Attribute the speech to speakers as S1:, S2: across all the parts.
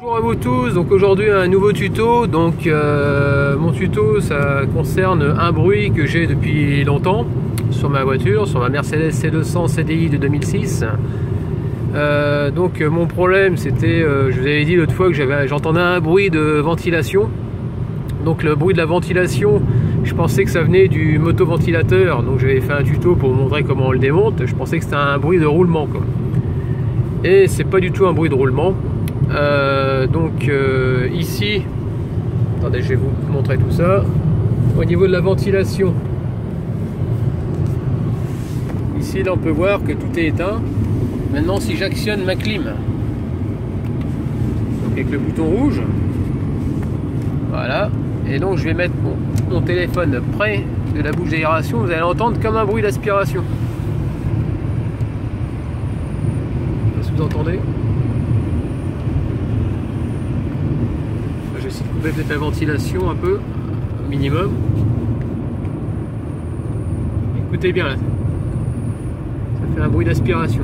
S1: Bonjour à vous tous, donc aujourd'hui un nouveau tuto. Donc mon tuto ça concerne un bruit que j'ai depuis longtemps sur ma voiture, sur ma Mercedes C200 CDI de 2006. Donc mon problème c'était, je vous avais dit l'autre fois que j'entendais un bruit de ventilation. Donc le bruit de la ventilation, je pensais que ça venait du motoventilateur, donc j'avais fait un tuto pour vous montrer comment on le démonte. Je pensais que c'était un bruit de roulement quoi. Et c'est pas du tout un bruit de roulement. Ici, attendez, je vais vous montrer tout ça. Au niveau de la ventilation, ici là on peut voir que tout est éteint. Maintenant si j'actionne ma clim, donc avec le bouton rouge, voilà, et donc je vais mettre mon téléphone près de la bouche d'aération, vous allez entendre comme un bruit d'aspiration. Est-ce que vous entendez? J'essaie de couper peut-être la ventilation un peu, minimum. Écoutez bien là, ça fait un bruit d'aspiration.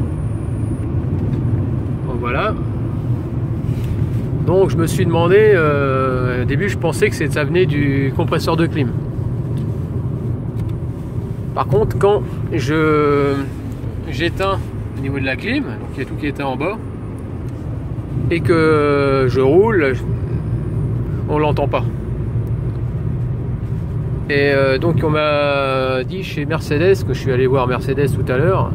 S1: Bon, voilà. Donc je me suis demandé, au début je pensais que ça venait du compresseur de clim. Par contre quand j'éteins au niveau de la clim, donc il y a tout qui est éteint en bas, et que je roule, on l'entend pas. Et donc on m'a dit chez Mercedes, que je suis allé voir Mercedes tout à l'heure,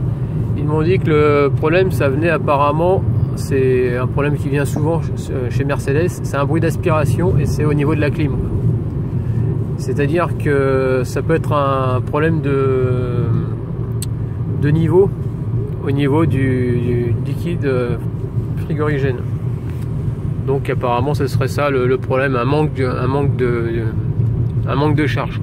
S1: ils m'ont dit que le problème ça venait apparemment, c'est un problème qui vient souvent chez Mercedes, c'est un bruit d'aspiration et c'est au niveau de la clim. C'est à dire que ça peut être un problème de niveau au niveau du liquide frigorigène. Donc apparemment ce serait ça le problème, un manque de charge.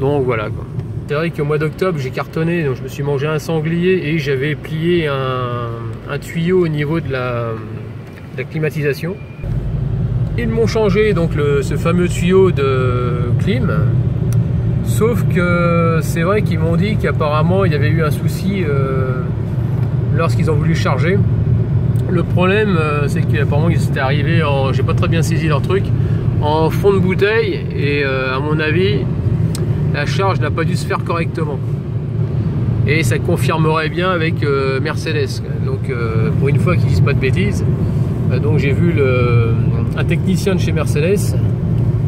S1: Donc voilà quoi. C'est vrai qu'au mois d'octobre j'ai cartonné, donc je me suis mangé un sanglier et j'avais plié un tuyau au niveau de la climatisation. Ils m'ont changé donc ce fameux tuyau de clim, sauf que c'est vrai qu'ils m'ont dit qu'apparemment il y avait eu un souci lorsqu'ils ont voulu charger. Le problème c'est qu'apparemment ils étaient arrivés en, j'ai pas très bien saisi leur truc, en fond de bouteille, et à mon avis la charge n'a pas dû se faire correctement, et ça confirmerait bien avec Mercedes. Donc pour une fois qu'ils disent pas de bêtises, donc j'ai vu un technicien de chez Mercedes,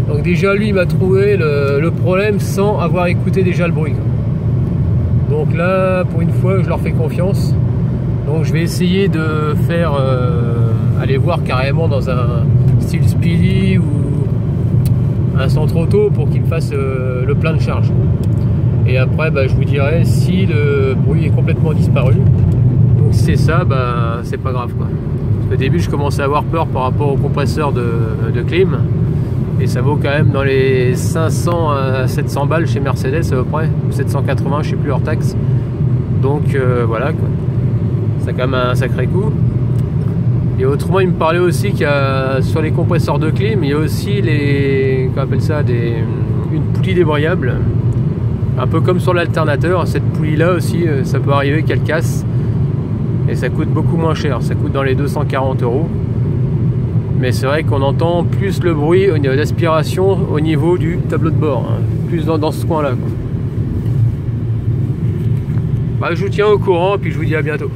S1: donc déjà lui m'a trouvé le problème sans avoir écouté déjà le bruit. Donc là pour une fois je leur fais confiance. Donc je vais essayer de faire aller voir carrément dans un style Speedy ou un centre auto pour qu'il me fasse le plein de charge. Et après je vous dirai si le bruit est complètement disparu. Donc si c'est ça, c'est pas grave quoi. Parce qu'au début je commençais à avoir peur par rapport au compresseur de clim, et ça vaut quand même dans les 500 à 700 balles chez Mercedes à peu près, 780 je sais plus hors taxe. Donc voilà quoi. C'est quand même un sacré coup. Et autrement il me parlait aussi qu'il y a sur les compresseurs de clim, il y a aussi qu'on appelle ça une poulie débrayable, un peu comme sur l'alternateur. Cette poulie là aussi ça peut arriver qu'elle casse, et ça coûte beaucoup moins cher, ça coûte dans les 240 €. Mais c'est vrai qu'on entend plus le bruit au niveau d'aspiration au niveau du tableau de bord, hein, plus dans ce coin là quoi. Je vous tiens au courant et puis je vous dis à bientôt.